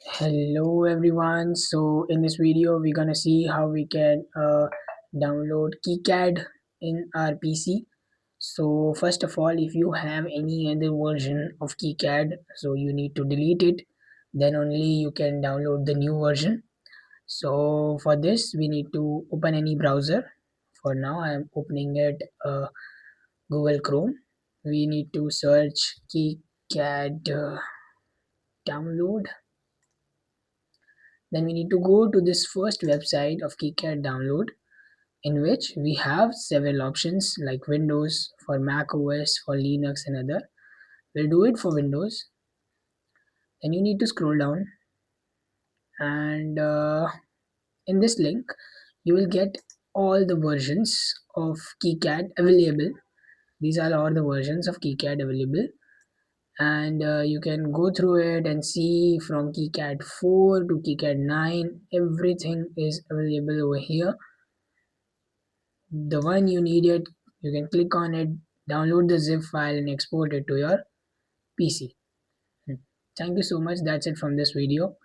Hello everyone. So in this video we're gonna see how we can download KiCad in our PC. So first of all, if you have any other version of KiCad, so you need to delete it. Then only you can download the new version. So for this we need to open any browser. For now I am opening it Google Chrome. We need to search KiCad download. Then we need to go to this first website of KiCad download, in which we have several options like Windows, for Mac OS, for Linux and other. We'll do it for Windows. Then you need to scroll down, and in this link you will get all the versions of KiCad available. These are all the versions of KiCad available, and you can go through it and see from KiCad 4 to KiCad 9. Everything is available over here. The one you needed, you can click on it, download the zip file and export it to your PC. Thank you so much. That's it from this video.